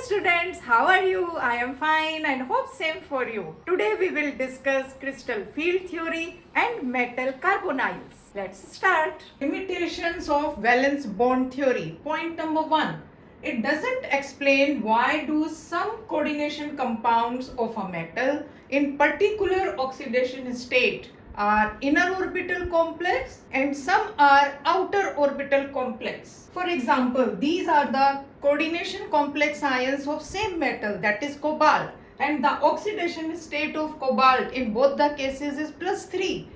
students, how are you? I am fine and hope same for you. Today we will discuss crystal field theory and metal carbonyls. Let's start. Limitations of valence bond theory. Point number 1. It doesn't explain why do some coordination compounds of a metal in particular oxidation state are inner orbital complex and some are outer orbital complex. For example, these are the coordination complex ions of same metal, that is cobalt, and the oxidation state of cobalt in both the cases is +3.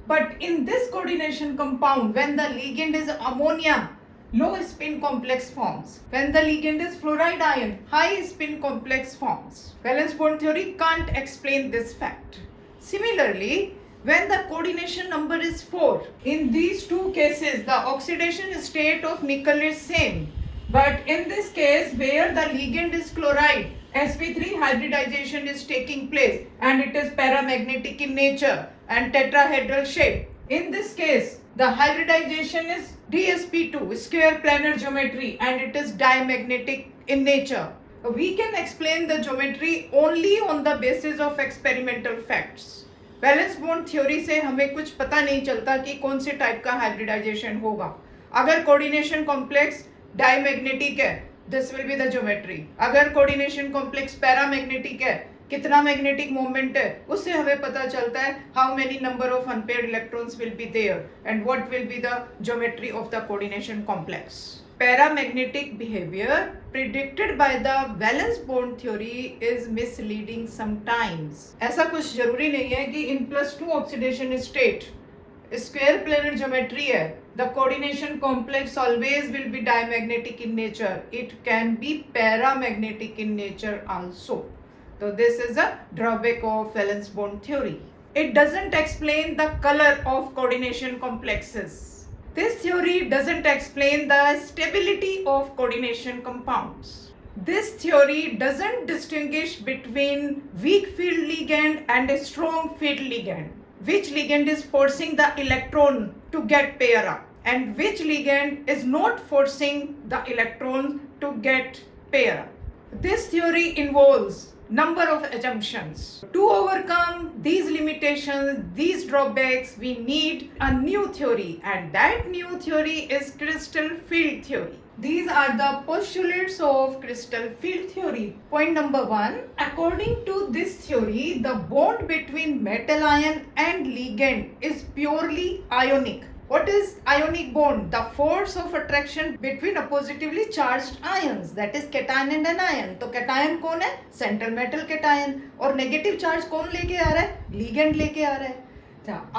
But in this coordination compound, when the ligand is ammonia, low spin complex forms. When the ligand is fluoride ion, high spin complex forms. Valence bond theory can't explain this fact. Similarly, when the coordination number is 4, in these two cases the oxidation state of nickel is same. But in this case where the ligand is chloride, sp3 hybridization is taking place and it is paramagnetic in nature and tetrahedral shape. In this case the hybridization is dsp2 square planar geometry and it is diamagnetic in nature. We can explain the geometry only on the basis of experimental facts. Valence bond theory से हमें कुछ पता नहीं चलता कि कौन से type का हाइब्रिडाइजेशन होगा. अगर कोऑर्डिनेशन कॉम्प्लेक्स डायमैग्नेटिक है, this will be the geometry. अगर कोऑर्डिनेशन कॉम्प्लेक्स पैरामैग्नेटिक है, कितना मैग्नेटिक मोमेंट है, उससे हमें पता चलता है how many number of unpaired electrons will be there and what will be the geometry of the coordination complex. Paramagnetic behavior predicted by the valence bond theory is misleading sometimes. ऐसा कुछ जरूरी नहीं है कि in +2 oxidation state square planar geometry है, the coordination complex always will be diamagnetic in nature. It can be paramagnetic in nature also. So this is a drawback of valence bond theory. It doesn't explain the color of coordination complexes. This theory doesn't explain the stability of coordination compounds. This theory doesn't distinguish between weak field ligand and a strong field ligand. Which ligand is forcing the electron to get pair up and which ligand is not forcing the electron to get pair up. This theory involves number of assumptions. To overcome these limitations, these drawbacks, we need a new theory and that new theory is crystal field theory. These are the postulates of crystal field theory. Point number 1. According to this theory, the bond between metal ion and ligand is purely ionic. What is ionic bond? The force of attraction between oppositively charged ions, that is cation and anion. तो cation कौन है? Central metal cation. और negative charge कौन लेके आ रहा है? Ligand लेके आ रहा है.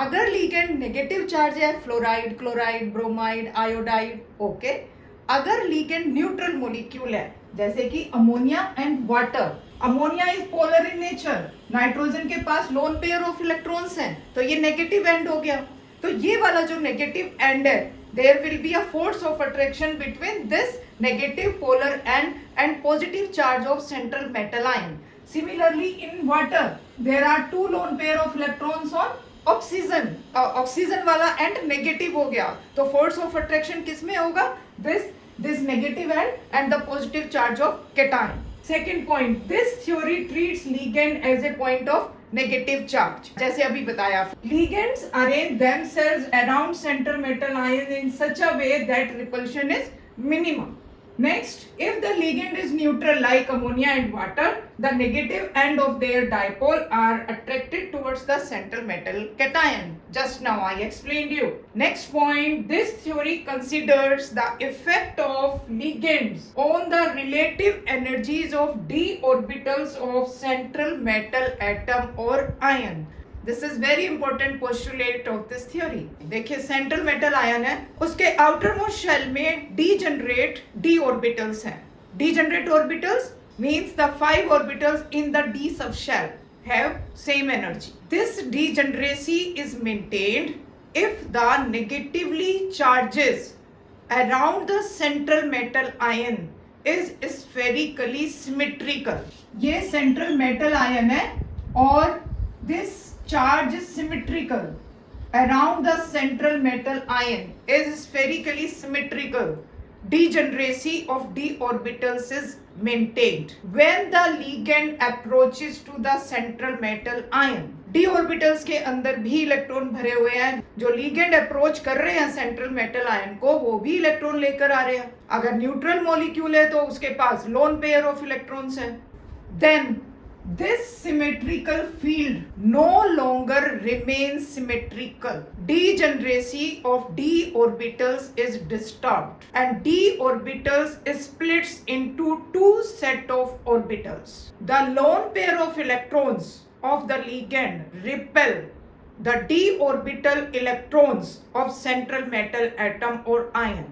अगर ligand negative charge है, fluoride, chloride, bromide, iodide, okay. अगर ligand neutral molecule है, जैसे कि ammonia and water. Ammonia is polar in nature. Nitrogen के पास lone pair of electrons हैं, तो ये negative end हो गया. तो ये वाला जो नेगेटिव एंड है, there will be a force of attraction between this negative polar end positive charge of central metal ion. Similarly in water there are 2 lone pair of electrons on oxygen. Oxygen वाला end negative हो गया, तो force of attraction किस में होगा? This negative end the positive charge of cation. Second point, this theory treats ligand as a point of negative charge. जैसे अभी बताया, ligands arrange themselves around central metal ion in such a way that repulsion is minimum. Next, if the ligand is neutral like ammonia and water, the negative end of their dipole are attracted towards the central metal cation. Just now I explained you. Next point, this theory considers the effect of ligands on the relative energies of d orbitals of central metal atom or ion. This is very important postulate of this theory. देखिए central metal ion है, उसके outer most shell में degenerate d orbitals हैं. Degenerate orbitals means the 5 orbitals in the d subshell have same energy. This degeneracy is maintained if the negatively charges around the central metal ion is spherically symmetrical. ये central metal ion है और this charge is symmetrical around the central metal ion is spherically symmetrical. Degeneracy of d orbitals is maintained when the ligand approaches to the central metal ion. d orbitals के अंदर भी electron भरे हुए हैं, जो ligand approach कर रहे हैं सेंट्रल मेटल आयन को वो भी इलेक्ट्रॉन लेकर आ रहे हैं. अगर न्यूट्रल मॉलिक्यूल है तो उसके पास लोन पेयर ऑफ इलेक्ट्रॉन्स है. Then this symmetrical field no longer remains symmetrical. Degeneracy of d orbitals is disturbed and d orbitals splits into two set of orbitals. The lone pair of electrons of the ligand repel the d orbital electrons of central metal atom or ion,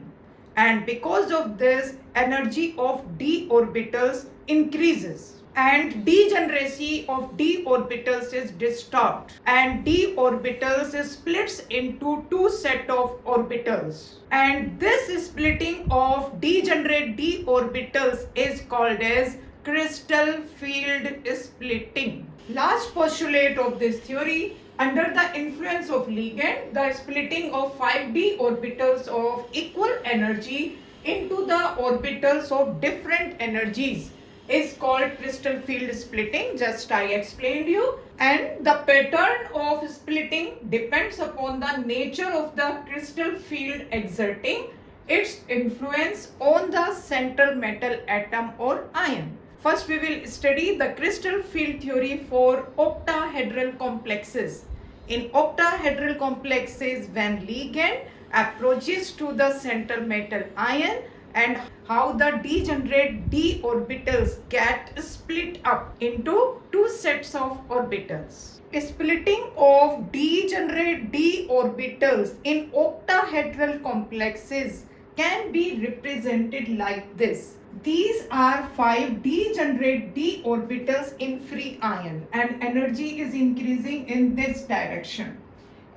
and because of this energy of d orbitals increases and degeneracy of d orbitals is disturbed and d orbitals splits into two set of orbitals, and this splitting of degenerate d orbitals is called as crystal field splitting. Last postulate of this theory: under the influence of ligand, the splitting of 5d orbitals of equal energy into the orbitals of different energies is called crystal field splitting. Just I explained you. And the pattern of splitting depends upon the nature of the crystal field exerting its influence on the central metal atom or ion. First we will study the crystal field theory for octahedral complexes. In octahedral complexes, when ligand approaches to the central metal ion, and how the degenerate d orbitals get split up into two sets of orbitals. Splitting of degenerate d orbitals in octahedral complexes can be represented like this. These are 5 degenerate d orbitals in free ion, and energy is increasing in this direction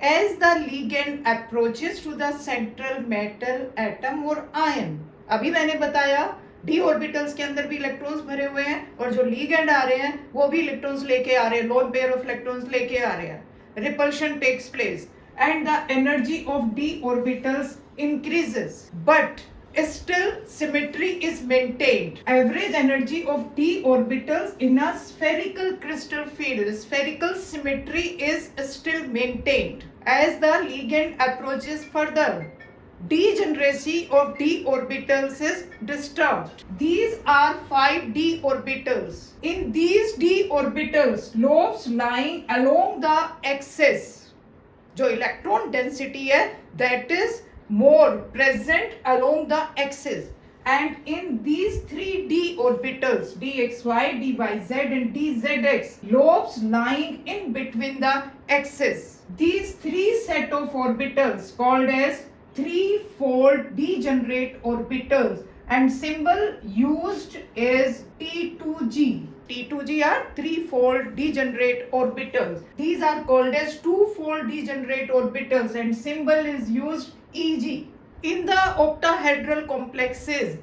as the ligand approaches to the central metal atom or ion. अभी मैंने बताया d orbitals के अंदर भी electrons भरे हुए हैं और जो ligand आ रहे हैं वो भी इलेक्ट्रॉन्स लेके आ रहे हैं, लोन पेयर ऑफ इलेक्ट्रॉन्स लेके आ रहे हैं. Repulsion takes place and the energy of d orbitals increases, but still symmetry is maintained. Average energy of d orbitals in a spherical crystal field, spherical symmetry is still maintained as the ligand approaches further. Degeneracy of d orbitals is disturbed. These are 5 d orbitals. In these d orbitals, lobes lying along the axis, जो electron density है, that is more present along the axis, and in these 3 d orbitals, dxy, dyz and dzx, lobes lying in between the axis. These 3 set of orbitals called as three-fold degenerate orbitals, and symbol used is T2g. T2g are three-fold degenerate orbitals. These are called as two-fold degenerate orbitals and symbol is used Eg. In the octahedral complexes,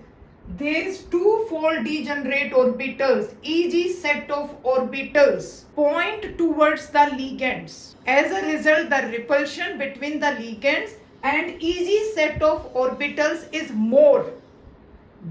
these two-fold degenerate orbitals, Eg set of orbitals, point towards the ligands. As a result, the repulsion between the ligands and Eg set of orbitals is more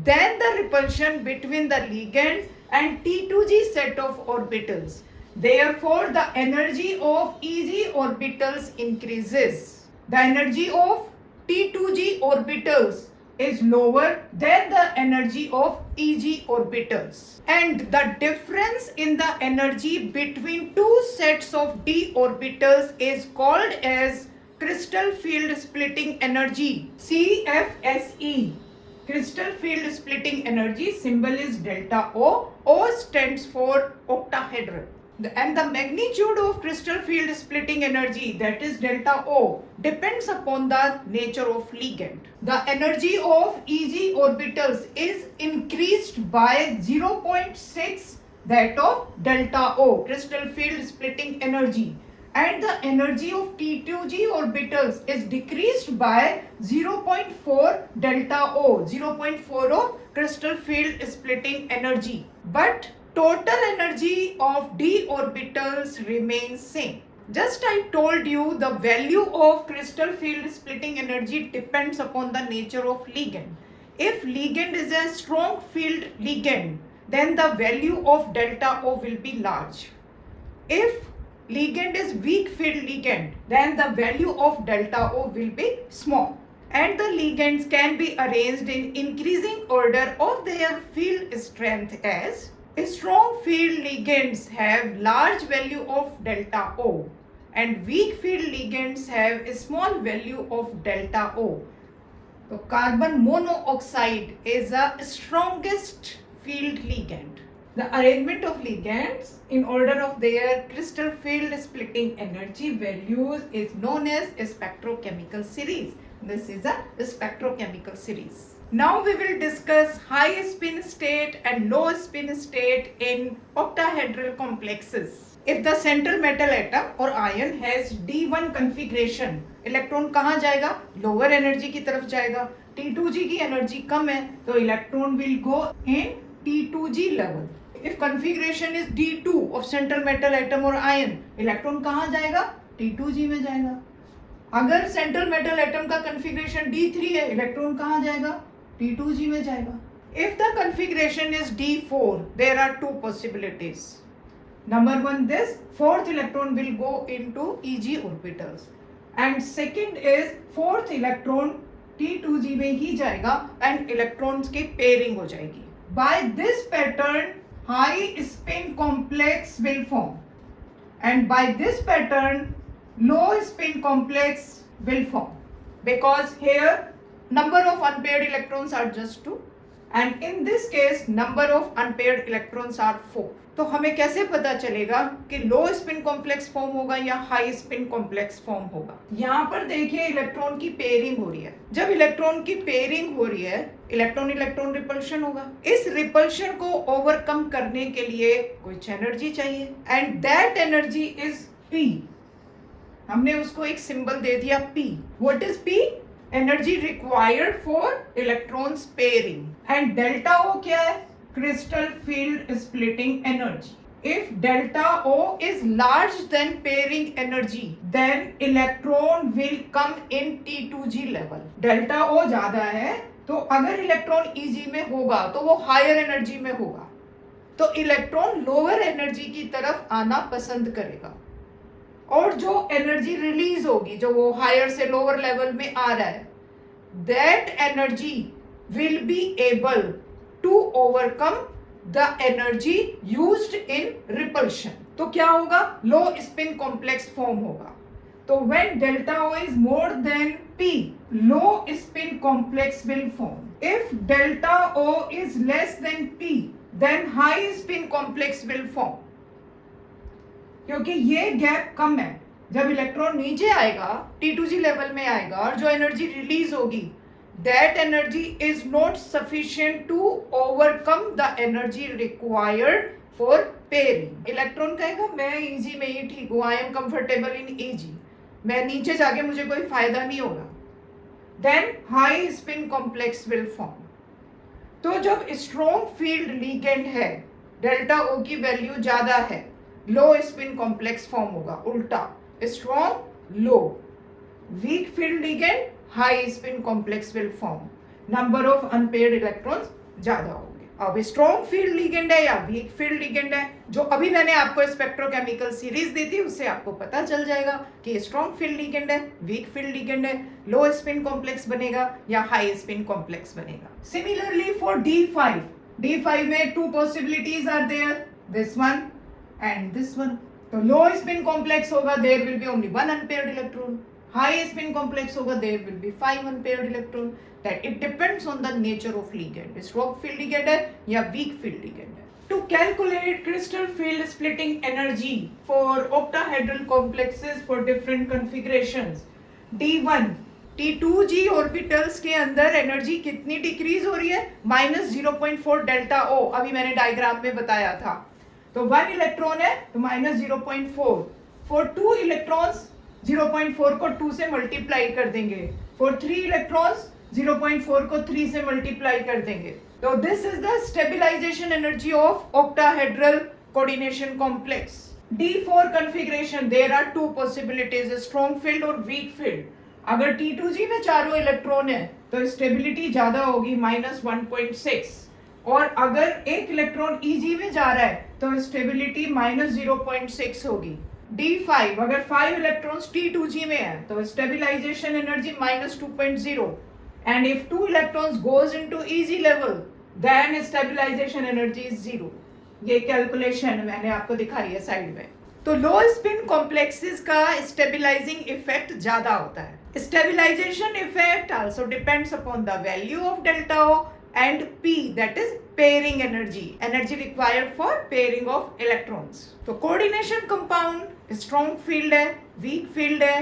than the repulsion between the ligands and T2g set of orbitals. Therefore, the energy of Eg orbitals increases. The energy of T2g orbitals is lower than the energy of Eg orbitals. And the difference in the energy between two sets of d orbitals is called as crystal field splitting energy, CFSE. Crystal field splitting energy, symbol is delta O. O stands for octahedral. And the magnitude of crystal field splitting energy, that is delta O, depends upon the nature of ligand. The energy of Eg orbitals is increased by 0.6 that of delta O, crystal field splitting energy. And the energy of T2g orbitals is decreased by 0.4 delta O, 0.4 of crystal field splitting energy. But total energy of d orbitals remains same. Just I told you the value of crystal field splitting energy depends upon the nature of ligand. If ligand is a strong field ligand, then the value of delta O will be large. If ligand is weak field ligand, then the value of delta O will be small. And the ligands can be arranged in increasing order of their field strength as strong field ligands have large value of delta O and weak field ligands have a small value of delta O. So carbon monoxide is the strongest field ligand. The arrangement of ligands in order of their crystal field splitting energy values is known as a spectrochemical series. This is a spectrochemical series. Now we will discuss high spin state and low spin state in octahedral complexes. If the central metal atom or ion has D1 configuration, electron कहाँ जाएगा? Lower energy की तरफ जाएगा. T2g की energy कम है तो electron will go in T2g level. If configuration is D2 of central metal atom or ion, electron कहाँ जाएगा? T2g में जाएगा. अगर सेंट्रल मेटल एटम का कॉन्फ़िगरेशन D3 है, इलेक्ट्रॉन कहाँ जाएगा? T2g में जाएगा. If the configuration is D4, there are two possibilities. Number one, this fourth electron will go into Eg orbitals, and second is fourth electron T2g में ही जाएगा and electrons की pairing हो जाएगी. By this pattern, high spin complex will form, and by this pattern, low spin complex will form, because here number of unpaired electrons are just 2 and in this case number of unpaired electrons are 4. तो हमें कैसे पता चलेगा कि लो spin complex form होगा या high spin complex form होगा? यहाँ पर देखिए इलेक्ट्रॉन की पेयरिंग हो रही है. जब इलेक्ट्रॉन की पेयरिंग हो रही है, इलेक्ट्रॉन इलेक्ट्रॉन रिपल्शन होगा. इस रिपल्शन को ओवरकम करने के लिए कुछ एनर्जी चाहिए and that energy is P. हमने उसको एक सिंबल दे दिया P. What is P? Energy required for electrons pairing. And delta O क्या है? Crystal field splitting energy. If delta O is large than pairing energy, then electron will come in T2g level. Delta O ज्यादा है तो अगर electron Eg में होगा तो वो हायर एनर्जी में होगा, तो इलेक्ट्रॉन लोअर एनर्जी की तरफ आना पसंद करेगा और जो एनर्जी रिलीज होगी, जो वो हायर से लोअर लेवल में आ रहा है, that energy will be able to overcome the energy used in repulsion. तो क्या होगा? लो स्पिन कॉम्प्लेक्स फॉर्म होगा. तो when delta O is more than P, low spin complex will form. If delta O is less than P, then high spin complex will form. क्योंकि ये gap कम है. जब electron नीचे आएगा, T2g level में आएगा और जो एनर्जी रिलीज होगी, that energy is not sufficient to overcome the energy required for pairing. Electron कहेगा मैं Eg में ही ठीक हूँ, I am comfortable in Eg, मैं नीचे जाके मुझे कोई फायदा नहीं होगा. Then high spin complex will form. तो जब स्ट्रॉन्ग फील्ड लिगेंड है, डेल्टा O की वैल्यू ज्यादा है, लो स्पिन कॉम्प्लेक्स फॉर्म होगा. उल्टा, strong low, weak field ligand high spin complex will form. Number of unpaired electrons ज्यादा होंगे. अब स्ट्रॉन्ग फील्ड लिगेंड है या वीक फील्ड लिगेंड है, जो अभी मैंने आपको स्पेक्ट्रोकेमिकल सीरीज दी थी उससे आपको पता चल जाएगा कि स्ट्रॉन्ग फील्ड लिगेंड है, वीक फील्ड लिगेंड है, लो स्पिन कॉम्प्लेक्स बनेगा या हाई स्पिन कॉम्प्लेक्स बनेगा. सिमिलरली फॉर D5 में two possibilities are there, this one and this one. तो low spin complex होगा, there will be only one unpaired electron. High spin complex होगा, there will be 5 unpaired electron. That it depends on the nature of ligand. Strong field ligand है या weak field ligand है. To calculate crystal field splitting energy for octahedral complexes for different configurations, D1 T2g orbitals के अंदर energy कितनी decrease हो रही है? -0.4 delta O. अभी मैंने डायग्राम में बताया था. तो 1 इलेक्ट्रॉन है तो -0.4. फॉर 2 इलेक्ट्रॉन्स 0.4 को 2 से मल्टीप्लाई कर देंगे. फॉर 3 इलेक्ट्रॉन्स 0.4 को 3 से मल्टीप्लाई कर देंगे. तो this is the stabilisation energy of octahedral coordination complex. D4 configuration, there are two possibilities, strong field और weak field. अगर T2g में चारों इलेक्ट्रॉन है तो स्टेबिलिटी ज्यादा होगी -1.6, और अगर एक इलेक्ट्रॉन Eg में जा रहा है तो स्टेबिलिटी -0.6 होगी। D5 अगर 5 इलेक्ट्रॉन्स T2g में है तो stabilisation energy -2.0, and if 2 electrons goes into Eg level then stabilization energy is 0। ये कैलकुलेशन मैंने आपको दिखाई है साइड में। तो लो स्पिन कॉम्प्लेक्सेस का स्टेबिलाइजिंग इफेक्ट ज्यादा होता है। Stabilisation effect also depends upon the value of delta O and P, that is pairing energy required for pairing of electrons। तो कोऑर्डिनेशन कंपाउंड स्ट्रॉन्ग फील्ड है, वीक फील्ड है,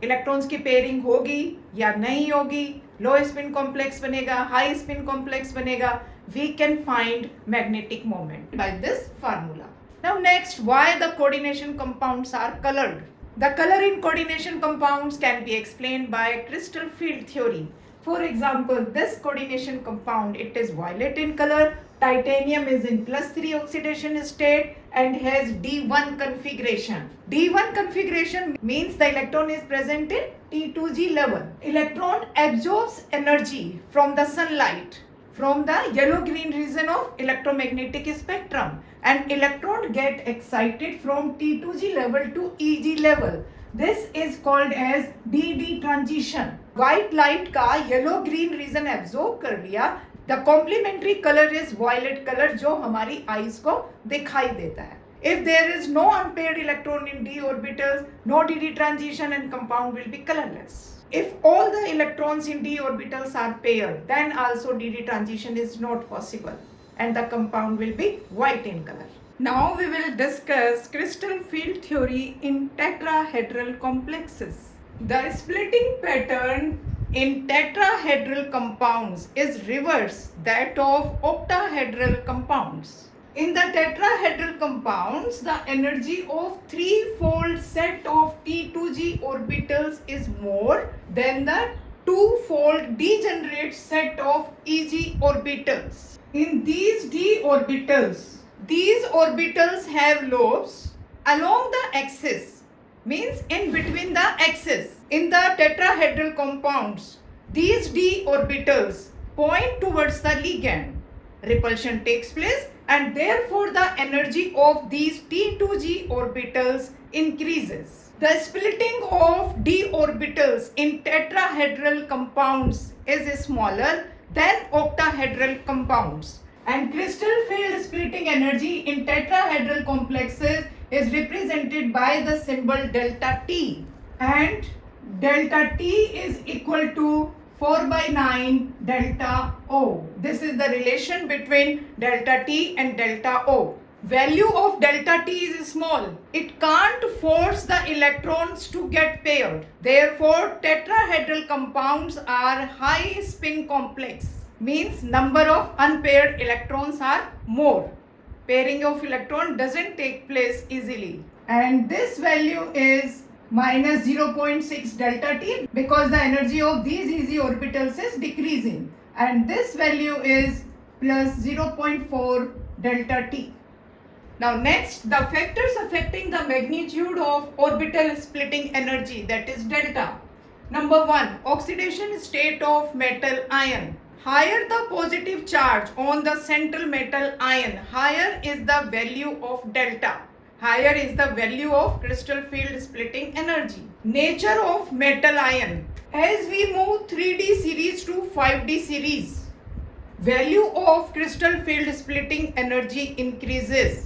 electrons की pairing होगी या नहीं होगी, लो स्पिन कॉम्प्लेक्स बनेगा, high spin complex बनेगा, we can find magnetic moment by this formula। Now next, why the coordination compounds are colored? The color in coordination compounds can be explained by crystal field theory। For example, this coordination compound, it is violet in color, titanium is in +3 oxidation state and has D1 configuration। D1 configuration means the electron is present in T2g level। Electron absorbs energy from the sunlight, from the yellow-green region of electromagnetic spectrum, and electron get excited from T2g level to Eg level। This is called as DD transition। White light का yellow green region absorb कर लिया, the complementary color is violet color जो हमारी eyes को दिखाई देता है। If there is no unpaired electron in d orbitals, no DD transition and compound will be colorless। If all the electrons in d orbitals are paired, then also DD transition is not possible and the compound will be white in color। Now we will discuss crystal field theory in tetrahedral complexes। The splitting pattern in tetrahedral compounds is reverse that of octahedral compounds। In the tetrahedral compounds, the energy of threefold set of T2g orbitals is more than the twofold degenerate set of Eg orbitals। In these d orbitals, these orbitals have lobes along the axis, means in between the axis। In the tetrahedral compounds, these d orbitals point towards the ligand, repulsion takes place and therefore the energy of these T2g orbitals increases। The splitting of d orbitals in tetrahedral compounds is smaller than octahedral compounds, and crystal field splitting energy in tetrahedral complexes is represented by the symbol delta T, and delta T is equal to 4/9 delta O। This is the relation between delta T and delta O। Value of delta T is small, it can't force the electrons to get paired, therefore tetrahedral compounds are high spin complex, means number of unpaired electrons are more, pairing of electron doesn't take place easily, and this value is -0.6 delta T because the energy of these Eg orbitals is decreasing, and this value is +0.4 delta T। Now next, the factors affecting the magnitude of orbital splitting energy, that is delta। Number 1, oxidation state of metal ion। Higher the positive charge on the central metal ion, higher is the value of delta, higher is the value of crystal field splitting energy। Nature of metal ion, as we move 3D series to 5D series, value of crystal field splitting energy increases।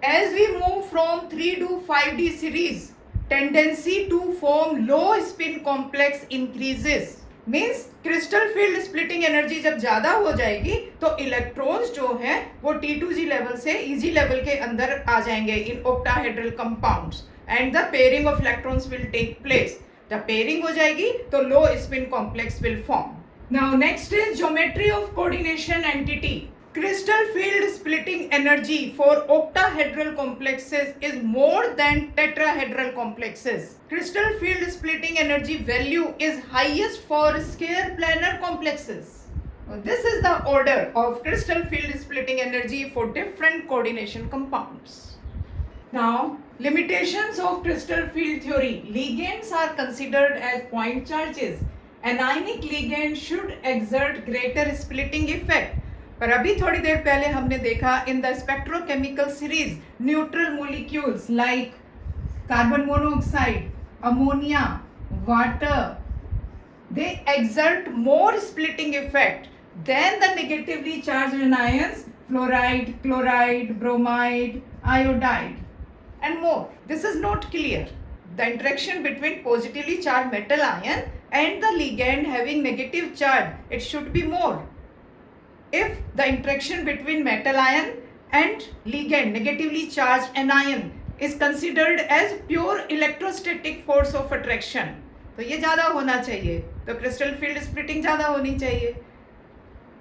As we move from 3 to 5D series, tendency to form low spin complex increases, means crystal field splitting energy जब ज़्यादा हो जाएगी तो electrons जो हैं वो T2g level से Eg level के अंदर आ जाएंगे in octahedral compounds, and the pairing of electrons will take place। जब pairing हो जाएगी तो low spin complex will form। Now next is geometry of coordination entity। Crystal field splitting energy for octahedral complexes is more than tetrahedral complexes। Crystal field splitting energy value is highest for square planar complexes। This is the order of crystal field splitting energy for different coordination compounds। Now, limitations of crystal field theory. Ligands are considered as point charges Anionic ligand should exert greater splitting effect. पर अभी थोड़ी देर पहले हमने देखा in the spectrochemical series neutral molecules like carbon monoxide, ammonia, water, they exert more splitting effect than the negatively charged anions fluoride, chloride, bromide, iodide and more. This is not clear. The interaction between positively charged metal ion and the ligand having negative charge, it should be more. If the interaction between metal ion and ligand negatively charged anion is considered as pure electrostatic force of attraction, तो ये ज़्यादा होना चाहिए, तो crystal field splitting ज़्यादा होनी चाहिए.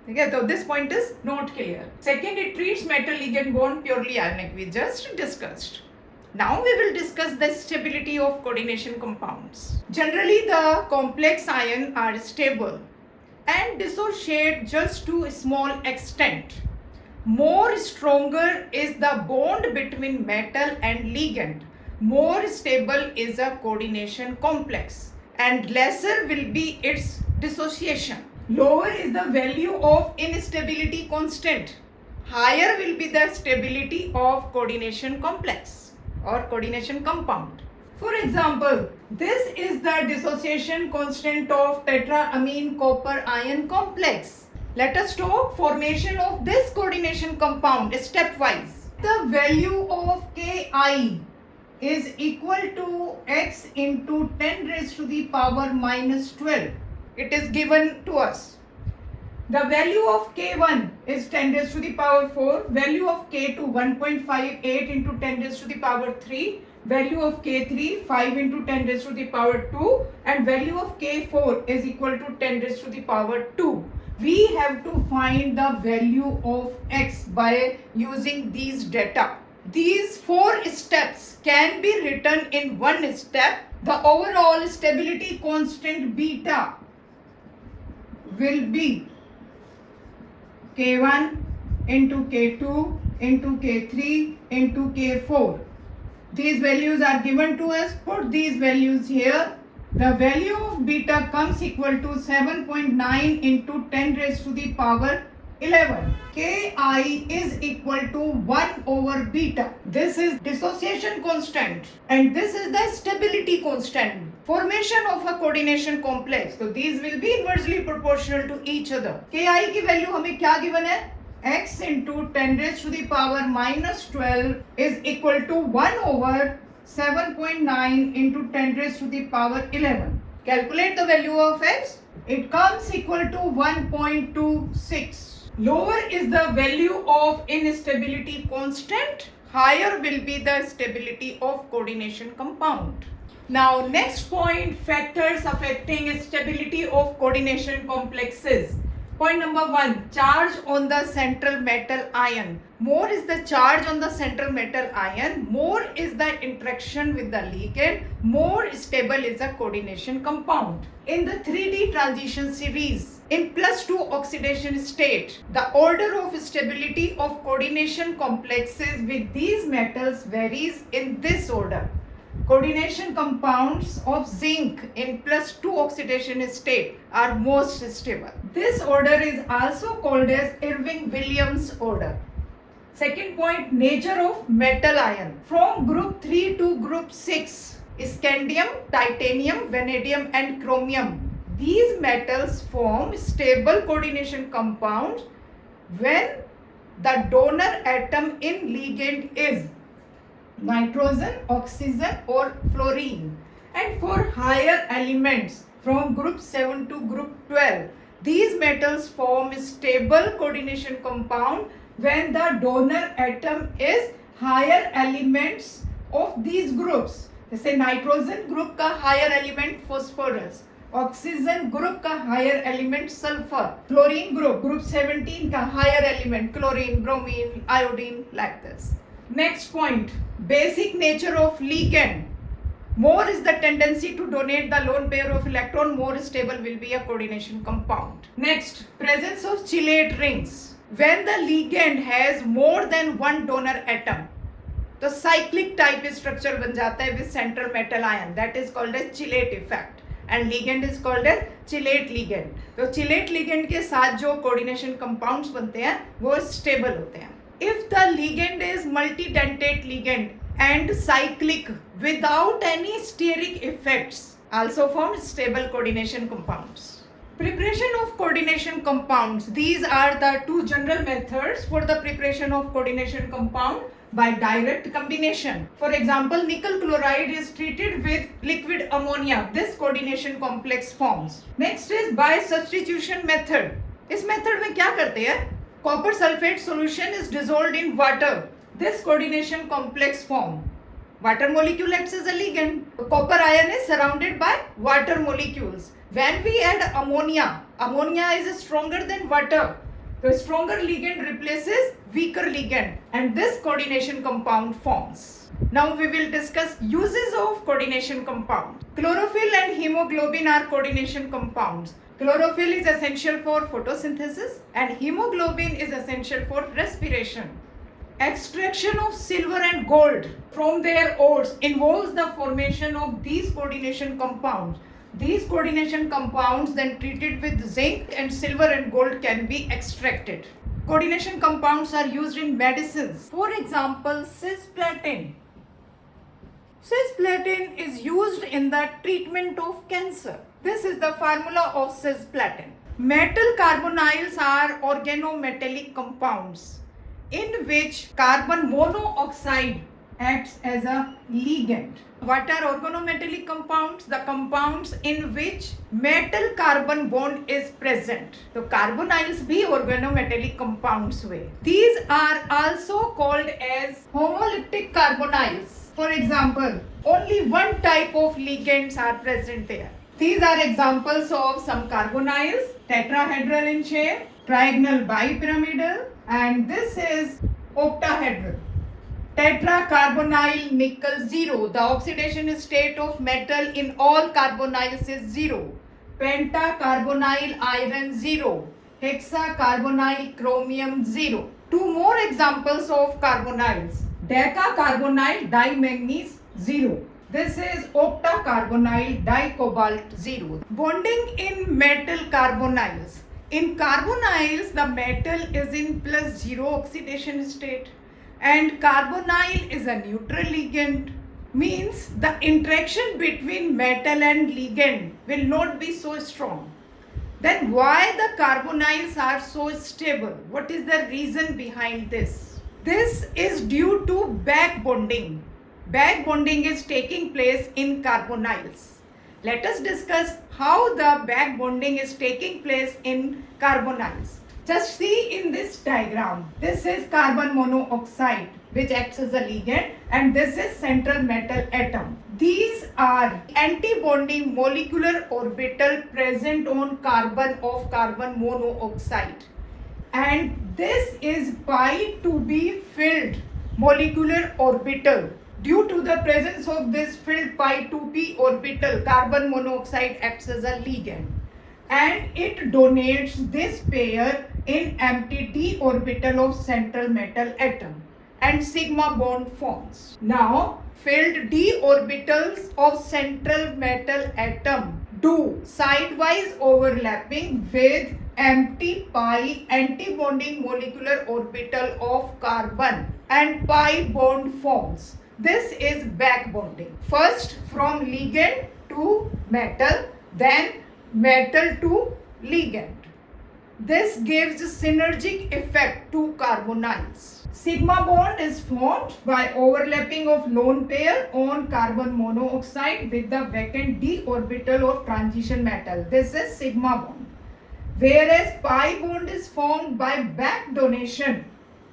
ठीक है, तो this point is not clear. Second, it treats metal ligand bond purely ionic. We just discussed. Now we will discuss the stability of coordination compounds. Generally, the complex ions are stable and dissociate just to a small extent. More stronger is the bond between metal and ligand. More stable is a coordination complex and lesser will be its dissociation. Lower is the value of instability constant. Higher will be the stability of coordination complex or coordination compound. For example, this is the dissociation constant of tetraamine copper ion complex. Let us talk formation of this coordination compound stepwise. The value of Ki is equal to x into 10 raised to the power minus 12. It is given to us. The value of K1 is 10 raised to the power 4, value of K2 1.58 into 10 raised to the power 3, value of K3 5 into 10 raised to the power 2 and value of K4 is equal to 10 raised to the power 2. We have to find the value of X by using these data. These 4 steps can be written in one step. The overall stability constant beta will be K1 into K2 into K3 into K4. These values are given to us. Put these values here. The value of beta comes equal to 7.9 into 10 raised to the power 11. Ki is equal to 1 over beta. This is dissociation constant and this is the stability constant. Formation of a coordination complex. So these will be inversely proportional to each other. Ki की value हमें क्या given है? X into 10 raised to the power minus 12 is equal to 1 over 7.9 into 10 raised to the power 11. Calculate the value of X. It comes equal to 1.26. Lower is the value of instability constant. Higher will be the stability of coordination compound. Now next point, factors affecting stability of coordination complexes. Point number 1, charge on the central metal ion. More is the charge on the central metal ion, more is the interaction with the ligand, more stable is a coordination compound. In the 3D transition series, in +2 oxidation state, the order of stability of coordination complexes with these metals varies in this order. Coordination compounds of zinc in +2 oxidation state are most stable. This order is also called as Irving-Williams order. Second point, nature of metal ion. From group 3 to group 6, scandium, titanium, vanadium and chromium. These metals form stable coordination compounds when the donor atom in ligand is nitrogen, oxygen or fluorine. And for higher elements from group 7 to group 12, these metals form stable coordination compound when the donor atom is higher elements of these groups. जैसे nitrogen group का higher element phosphorus, oxygen group का higher element sulphur, chlorine group 17 का higher element chlorine, bromine, iodine, like this. Next point, basic nature of ligand. More is the tendency to donate the lone pair of electron, more stable will be a coordination compound. Next, presence of chelate rings. When the ligand has more than one donor atom, तो cyclic type structure बन जाता है with central metal ion, that is called as chelate effect. and ligand is called as chilate ligand. तो chilate ligand के साथ जो coordination compounds बनते हैं वो stable होते हैं. If the ligand is multidentate ligand and cyclic without any steric effects, also form stable coordination compounds. Preparation of coordination compounds. These are the two general methods for the preparation of coordination compound by direct combination. For example, nickel chloride is treated with liquid ammonia. This coordination complex forms. Next is by substitution method. इस method में क्या करते हैं? Copper sulfate solution is dissolved in water. This coordination complex form. Water molecule acts as a ligand. The copper ion is surrounded by water molecules. When we add ammonia, ammonia is stronger than water. The stronger ligand replaces weaker ligand and this coordination compound forms. Now we will discuss uses of coordination compound. Chlorophyll and hemoglobin are coordination compounds. Chlorophyll is essential for photosynthesis and hemoglobin is essential for respiration. Extraction of silver and gold from their ores involves the formation of these coordination compounds. These coordination compounds then treated with zinc and silver and gold can be extracted. Coordination compounds are used in medicines. For example, cisplatin. Cisplatin is used in the treatment of cancer. This is the formula of cisplatin. Metal carbonyls are organometallic compounds in which carbon monoxide acts as a ligand. What are organometallic compounds? The compounds in which metal carbon bond is present. So carbonyls भी organometallic compounds हुए. These are also called as homolytic carbonyls. For example, only one type of ligands are present there. These are examples of some carbonyls, tetrahedral in shape, trigonal bipyramidal, and this is octahedral. Tetracarbonyl nickel 0. The oxidation state of metal in all carbonyls is 0. Pentacarbonyl iron 0. Hexacarbonyl chromium 0. Two more examples of carbonyls. Decacarbonyl dimanganese 0. This is octacarbonyl dicobalt 0. Bonding in metal carbonyls. In carbonyls, the metal is in +0 oxidation state and carbonyl is a neutral ligand. Means the interaction between metal and ligand will not be so strong. Then why the carbonyls are so stable? What is the reason behind this? This is due to back bonding. Back bonding is taking place in carbonyls. Let us discuss how the back bonding is taking place in carbonyls. Just see in this diagram. This is carbon monoxide which acts as a ligand and this is central metal atom. These are anti-bonding molecular orbital present on carbon of carbon monoxide. And this is pi to be filled molecular orbital. Due to the presence of this filled pi 2p orbital, carbon monoxide acts as a ligand and it donates this pair in empty d orbital of central metal atom and sigma bond forms. Now, filled d orbitals of central metal atom do sidewise overlapping with empty pi anti-bonding molecular orbital of carbon and pi bond forms. This is back bonding. First from ligand to metal, then metal to ligand. This gives synergic effect to carbonyls. Sigma bond is formed by overlapping of lone pair on carbon monoxide with the vacant d orbital of transition metal. This is sigma bond. Whereas pi bond is formed by back donation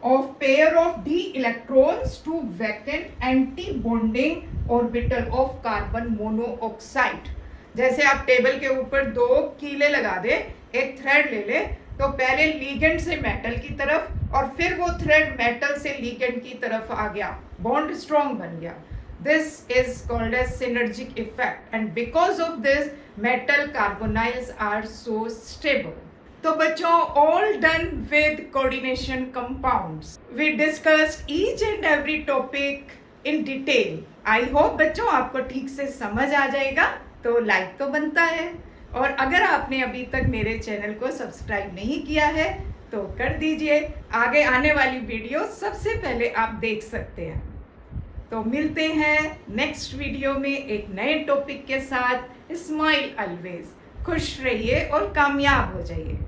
of pair of d electrons to vacant anti-bonding orbital of carbon monoxide. जैसे आप table के ऊपर दो कीले लगा दे, एक thread ले ले, तो पहले लीगेंड से मेटल की तरफ और फिर वो थ्रेड मेटल से लीगेंड की तरफ आ गया, बॉन्ड स्ट्रॉन्ग बन गया. This is called as synergic effect and because of this metal carbonyls are so stable. तो बच्चों all done with coordination compounds. We discussed each and every topic in detail. I hope बच्चों आपको ठीक से समझ आ जाएगा. तो लाइक तो बनता है। और अगर आपने अभी तक मेरे चैनल को सब्सक्राइब नहीं किया है तो कर दीजिए, आगे आने वाली वीडियो सबसे पहले आप देख सकते हैं। तो मिलते हैं नेक्स्ट वीडियो में एक नए टॉपिक के साथ। स्माइल ऑलवेज, खुश रहिए और कामयाब हो जाइए।